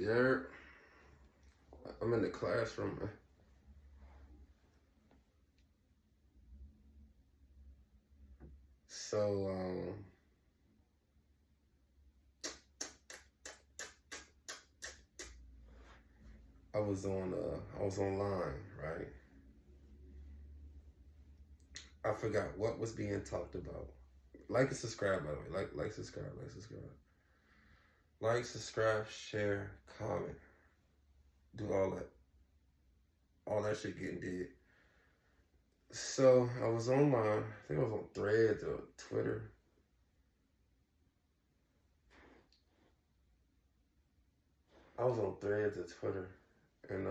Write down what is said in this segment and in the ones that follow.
Yeah, I'm in the classroom. So, I was online, right? I forgot what was being talked about. Like and subscribe, by the way. Like, subscribe, share, comment, do all that shit getting did. So I was online. I think I was on Threads or Twitter. I was on Threads or Twitter, and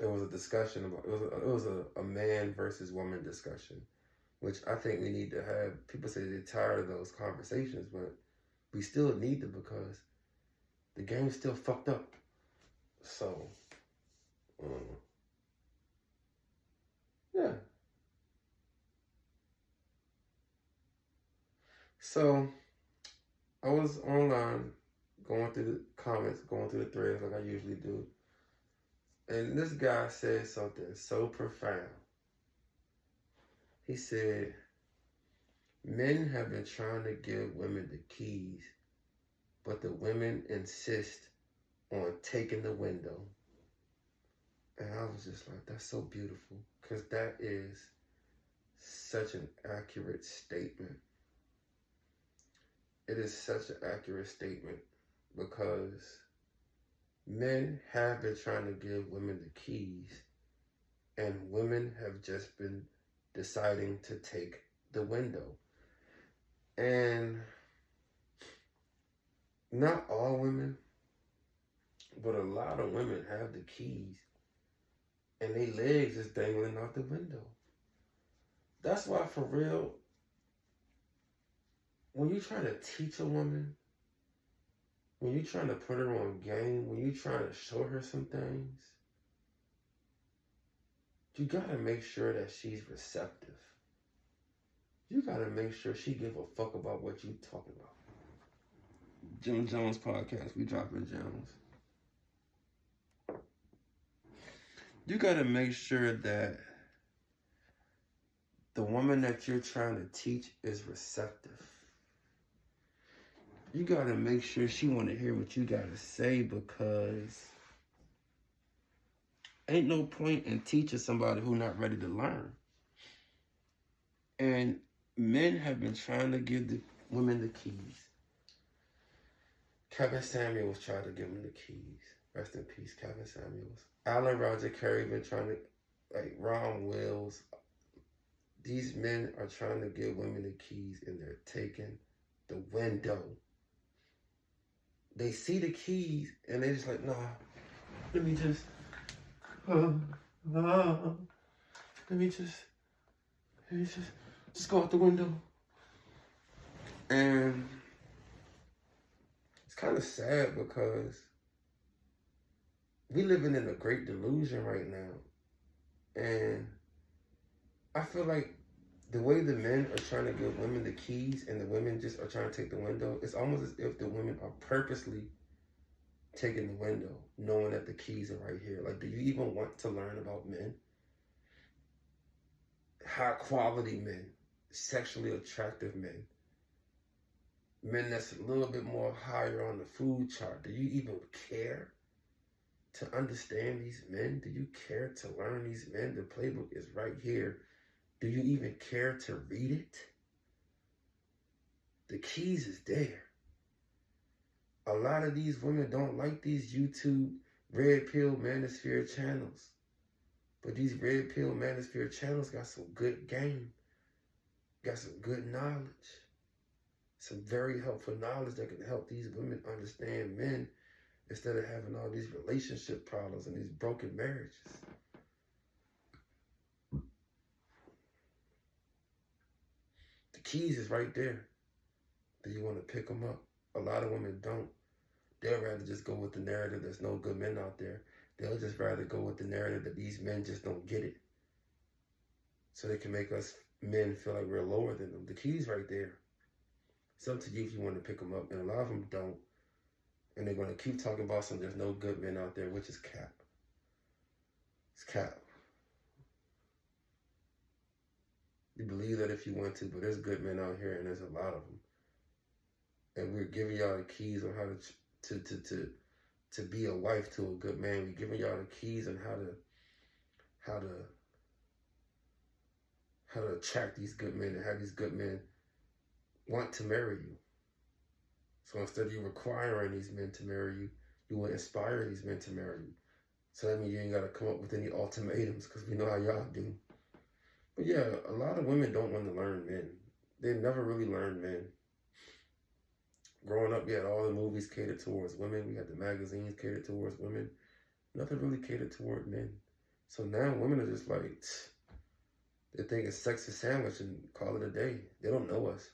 it was a discussion about it was a man versus woman discussion, which I think we need to have. People say they're tired of those conversations, but we still need them because the game's still fucked up. So, yeah. So I was online, going through the comments, going through the threads like I usually do, and this guy said something so profound. He said, "Men have been trying to give women the keys, but the women insist on taking the window." And I was just like, that's so beautiful, because that is such an accurate statement. It is such an accurate statement because men have been trying to give women the keys, and women have just been deciding to take the window. And not all women, but a lot of women have the keys, and their legs is dangling out the window. That's why, for real, when you're trying to teach a woman, when you're trying to put her on game, when you're trying to show her some things, you gotta make sure that she's receptive. You gotta make sure she give a fuck about what you talking about. Jim Jones podcast, we dropping gems. You gotta make sure that the woman that you're trying to teach is receptive. You gotta make sure she wanna hear what you gotta say, because ain't no point in teaching somebody who not ready to learn. And men have been trying to give the women the keys. Kevin Samuels tried to give him the keys. Rest in peace, Kevin Samuels. Alan Roger Curry been trying to, like Ron Wills. These men are trying to give women the keys, and they're taking the window. They see the keys, and they just like, nah, let me just go out the window. And it's kind of sad because we living in a great delusion right now. And I feel like the way the men are trying to give women the keys and the women just are trying to take the window, it's almost as if the women are purposely taking the window, knowing that the keys are right here. Like, do you even want to learn about men? High quality men, sexually attractive men, men that's a little bit more higher on the food chart. Do you even care to understand these men? Do you care to learn these men? The playbook is right here. Do you even care to read it? The keys is there. A lot of these women don't like these YouTube red pill manosphere channels. But these red pill manosphere channels got some good game. Got some good knowledge. Some very helpful knowledge that can help these women understand men instead of having all these relationship problems and these broken marriages. The keys is right there. Do you want to pick them up? A lot of women don't. They'll rather just go with the narrative there's no good men out there. They'll just rather go with the narrative that these men just don't get it. So they can make us men feel like we're lower than them. The key's right there. It's It's up to you if you want to pick them up, and a lot of them don't. And they're going to keep talking about some there's no good men out there, which is cap. It's cap. You believe that if you want to, but there's good men out here, and there's a lot of them. And we're giving y'all the keys on how to be a wife to a good man. We're giving y'all the keys on how to attract these good men and have these good men want to marry you. So instead of you requiring these men to marry you, you will inspire these men to marry you. So that means you ain't got to come up with any ultimatums, because we know how y'all do. But yeah, a lot of women don't want to learn men. They never really learned men. Growing up, we had all the movies catered towards women. We had the magazines catered towards women. Nothing really catered toward men. So now women are just like, they think it's sex is sandwich and call it a day. They don't know us.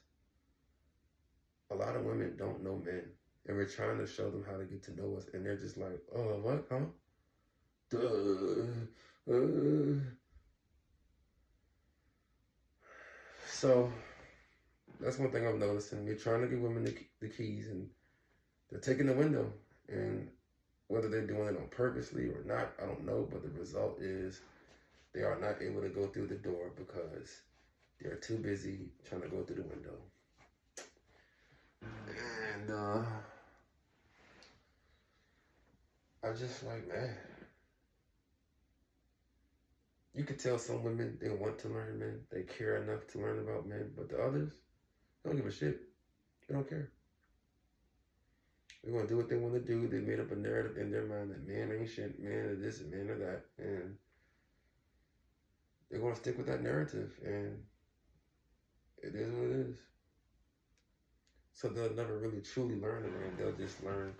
A lot of women don't know men, and we're trying to show them how to get to know us, and they're just like, oh, what, huh? So that's one thing I'm noticing. We're trying to give women the keys, and they're taking the window, and whether they're doing it on purposely or not, I don't know, but the result is they are not able to go through the door because they're too busy trying to go through the window. And I just like, man, you could tell some women they want to learn men, they care enough to learn about men, but the others don't give a shit. They don't care. They're going to do what they want to do. They made up a narrative in their mind that man ain't shit, man or this, and man or that, and they're going to stick with that narrative, and it is what it is. So they'll never really truly learn a man. They'll just learn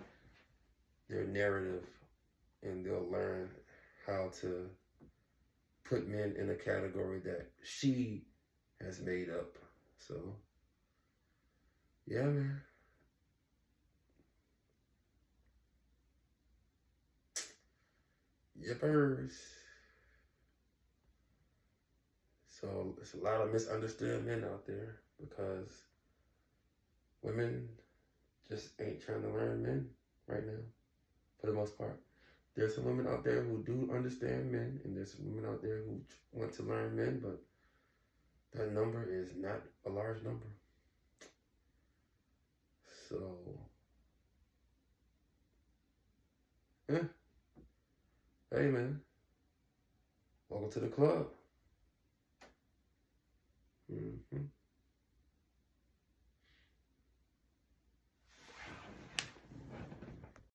their narrative, and they'll learn how to put men in a category that she has made up. So, yeah, man. Yippers. So, it's a lot of misunderstood men out there because women just ain't trying to learn men right now, for the most part. There's some women out there who do understand men, and there's some women out there who want to learn men, but that number is not a large number. So, yeah. Hey, man. Welcome to the club. Mm-hmm.